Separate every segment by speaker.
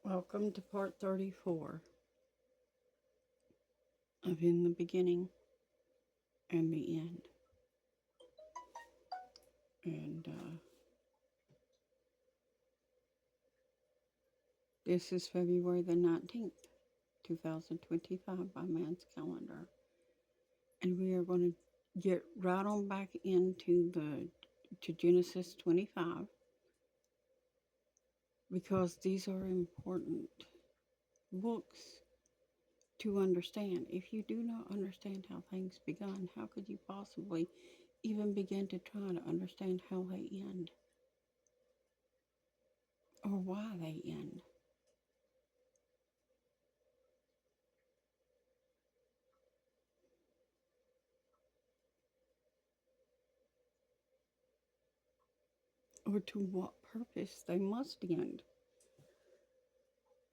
Speaker 1: Welcome to part 34 of In the Beginning and the End. And this is February the 19th, 2025 by man's calendar. And we are going to get right on back into to Genesis 25 because these are important books to understand. If you do not understand how things begun, how could you possibly even begin to try to understand how they end or why they end? Or to what purpose they must end?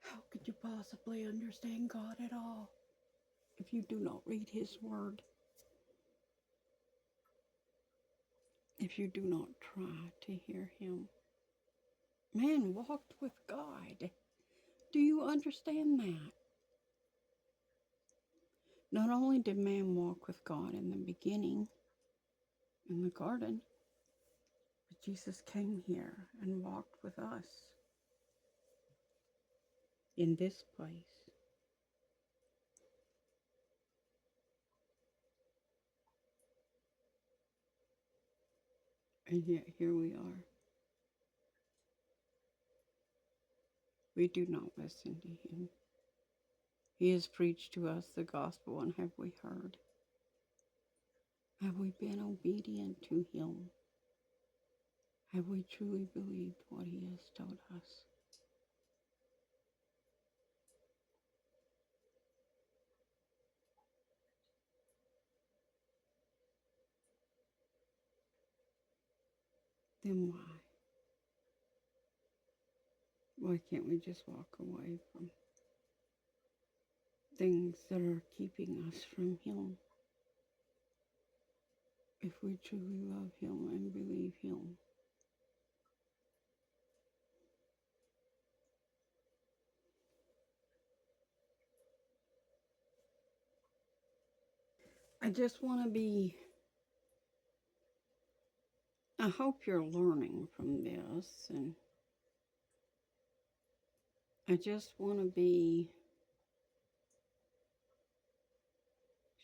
Speaker 1: How could you possibly understand God at all if you do not read His Word? If you do not try to hear Him? Man walked with God. Do you understand that? Not only did man walk with God in the beginning, in the garden, but Jesus came here and walked with us in this place. And yet here we are. We do not listen to Him. He has preached to us the gospel, and have we heard? Have we been obedient to Him? Have we truly believed what He has told us? Then why? Why can't we just walk away from things that are keeping us from Him? If we truly love Him and believe Him. I just want to be, I hope you're learning from this, and I just want to be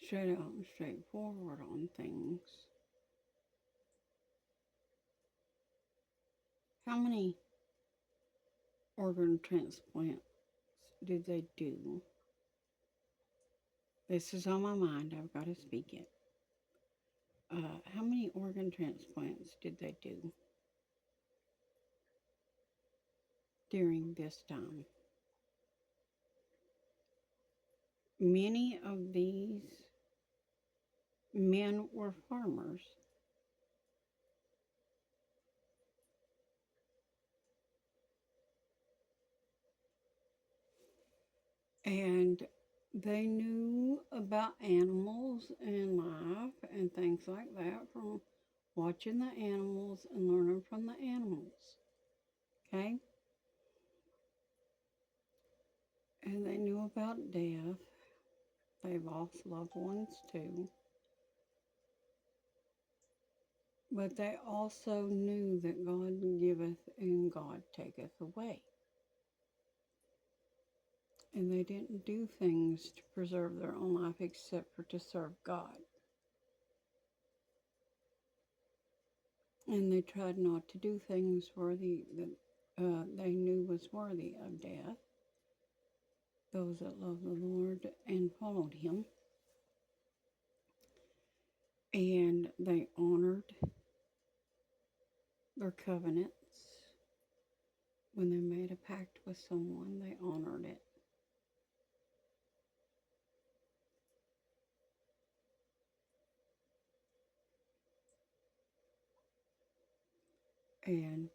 Speaker 1: straight out and straightforward on things. How many organ transplants did they do? This is on my mind. I've got to speak it. How many organ transplants did they do during this time? Many of these men were farmers. And they knew about animals and life and things like that from watching the animals and learning from the animals. Okay? And they knew about death. They lost loved ones too. But they also knew that God giveth and God taketh away. And they didn't do things to preserve their own life except for to serve God. And they tried not to do things worthy that they knew was worthy of death. Those that loved the Lord and followed Him. And they honored their covenants. When they made a pact with someone, they honored it. And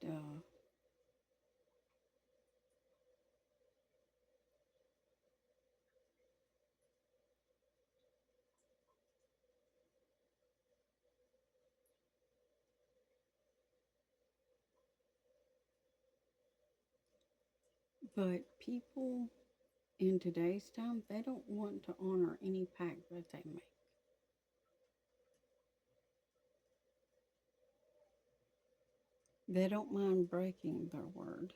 Speaker 1: But people in today's time, they don't want to honor any pact that they make. They don't mind breaking their word.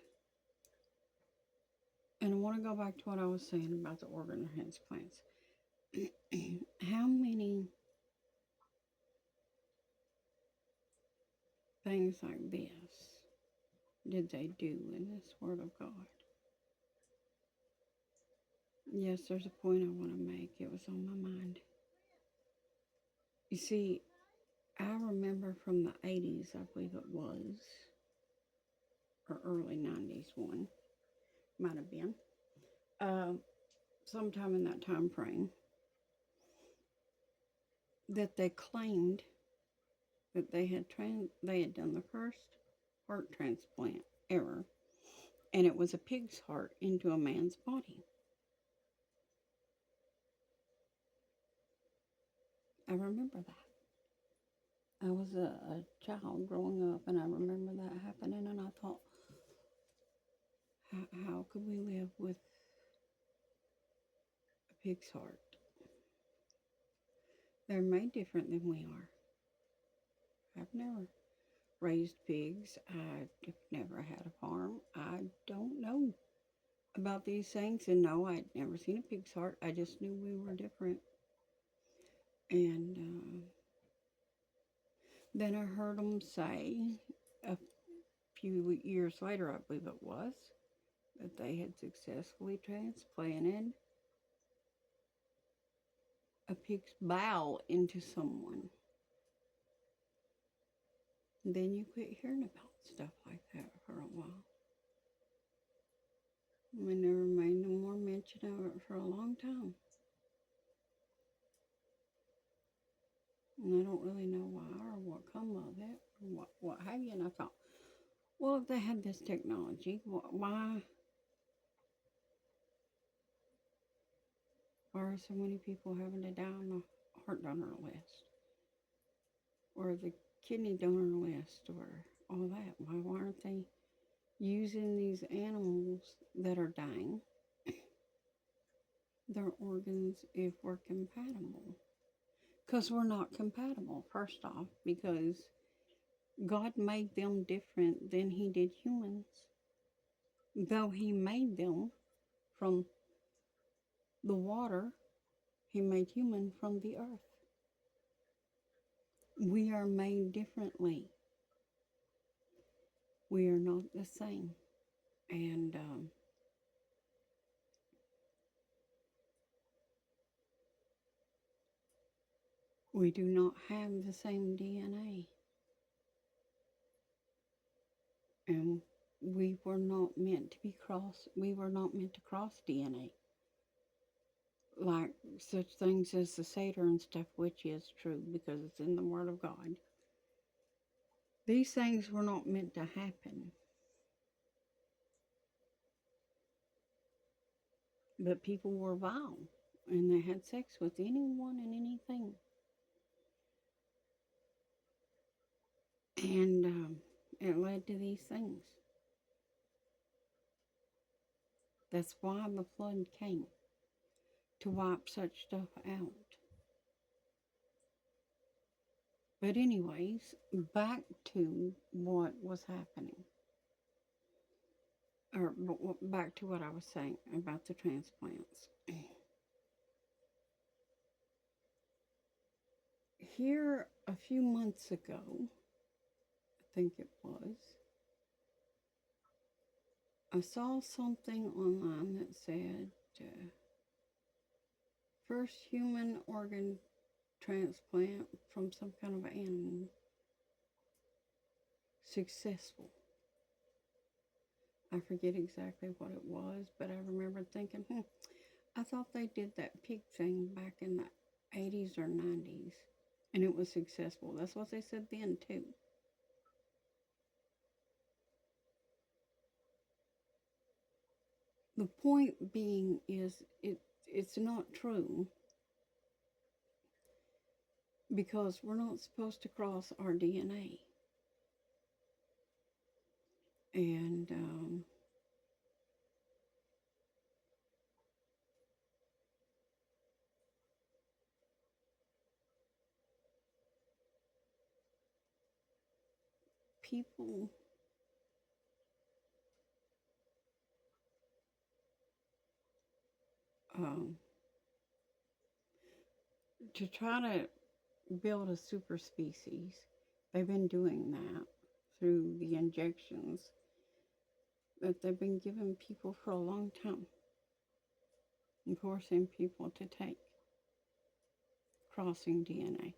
Speaker 1: And I want to go back to what I was saying about the organ transplants. How many things like this did they do in this Word of God? Yes, there's a point I want to make. It was on my mind. You see, I remember from the 80s, I believe it was, or early 90s one, might have been, sometime in that time frame, that they claimed that they had done the first heart transplant ever, and it was a pig's heart into a man's body. I remember that. I was a child growing up, and I remember that happening, and I thought, how could we live with a pig's heart? They're made different than we are. I've never raised pigs. I've never had a farm. I don't know about these things, and no, I'd never seen a pig's heart. I just knew we were different. And then I heard them say a few years later, I believe it was, that they had successfully transplanted a pig's bowel into someone. And then you quit hearing about stuff like that for a while. We never made no more mention of it for a long time. And I don't really know why or what come of it or what have you. And I thought, well, if they had this technology, why are so many people having to die on the heart donor list or the kidney donor list or all that? Why aren't they using these animals that are dying, their organs, if we're compatible? Because we're not compatible, first off, because God made them different than He did humans. Though He made them from the water, He made human from the earth. We are made differently. We are not the same. And we do not have the same DNA. And we were not meant to be we were not meant to cross DNA. Like such things as the Seder and stuff, which is true because it's in the Word of God. These things were not meant to happen. But people were vile and they had sex with anyone and anything. And it led to these things. That's why the flood came, to wipe such stuff out. But anyways, back to what was happening. Or back to what I was saying about the transplants. Here, a few months ago, I think it was, I saw something online that said, first human organ transplant from some kind of animal successful. I forget exactly what it was, but I remember thinking, I thought they did that pig thing back in the 80s or 90s, and it was successful. That's what they said then, too. The point being is it's not true because we're not supposed to cross our DNA. And people um, to try to build a super species. They've been doing that through the injections that they've been giving people for a long time and forcing people to take crossing DNA.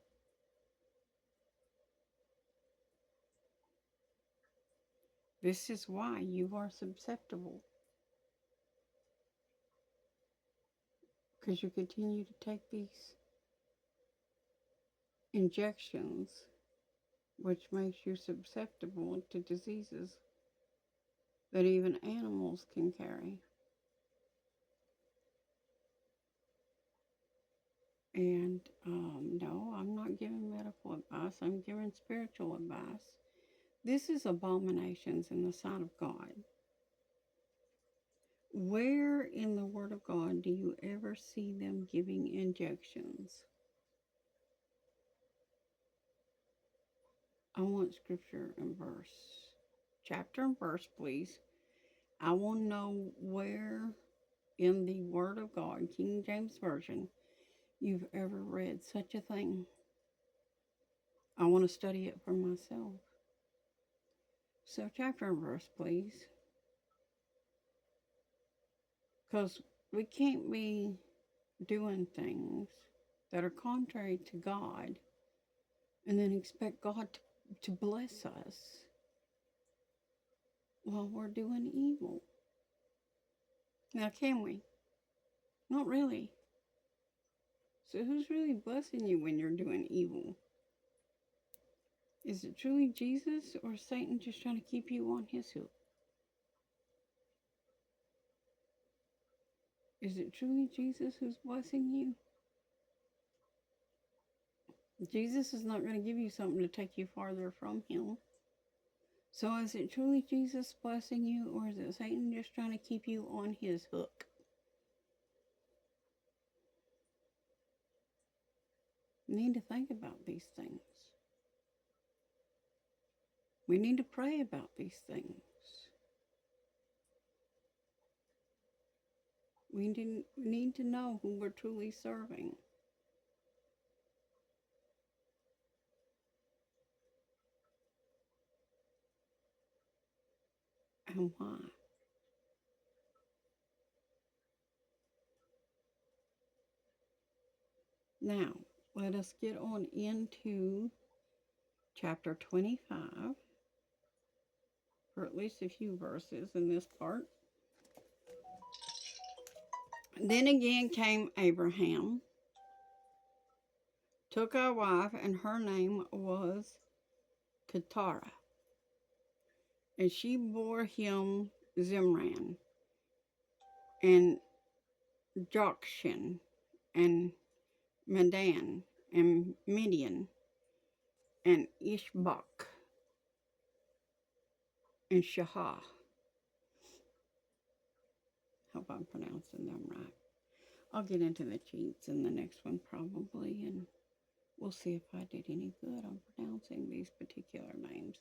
Speaker 1: This is why you are susceptible, because you continue to take these injections, which makes you susceptible to diseases that even animals can carry. And no, I'm not giving medical advice, I'm giving spiritual advice. This is abominations in the sight of God. Where in the Word of God do you ever see them giving injections? I want scripture and verse. Chapter and verse, please. I want to know where in the Word of God, King James Version, you've ever read such a thing. I want to study it for myself. So, chapter and verse, please. Because we can't be doing things that are contrary to God and then expect God to bless us while we're doing evil. Now, can we? Not really. So who's really blessing you when you're doing evil? Is it truly Jesus or Satan just trying to keep you on his hook? Is it truly Jesus who's blessing you? Jesus is not going to give you something to take you farther from him. So is it truly Jesus blessing you, or is it Satan just trying to keep you on his hook? You need to think about these things. We need to pray about these things. We need to know who we're truly serving. And why. Now, let us get on into chapter 25, for at least a few verses in this part. Then again came Abraham, took a wife, and her name was Keturah. And she bore him Zimran, and Jokshan, and Medan, and Midian, and Ishbak, and Shahah. Hope I'm pronouncing them right. I'll get into the cheats in the next one probably, and we'll see if I did any good on pronouncing these particular names.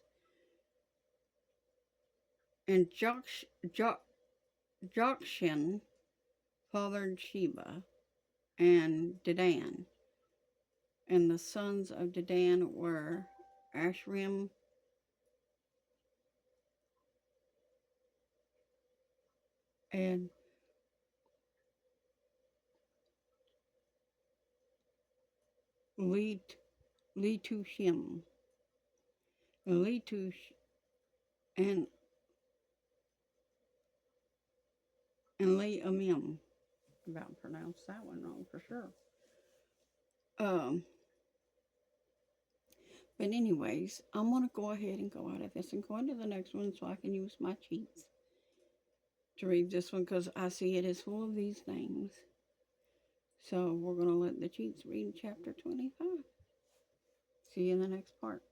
Speaker 1: And Jokshan fathered Sheba and Dedan. And the sons of Dedan were Ashrim, and Letushim, Letush, and Leamim. About pronounced that one wrong for sure. But anyways, I'm going to go ahead and go out of this and go into the next one so I can use my cheats to read this one, because I see it is full of these names. So we're going to let the cheats read chapter 25. See you in the next part.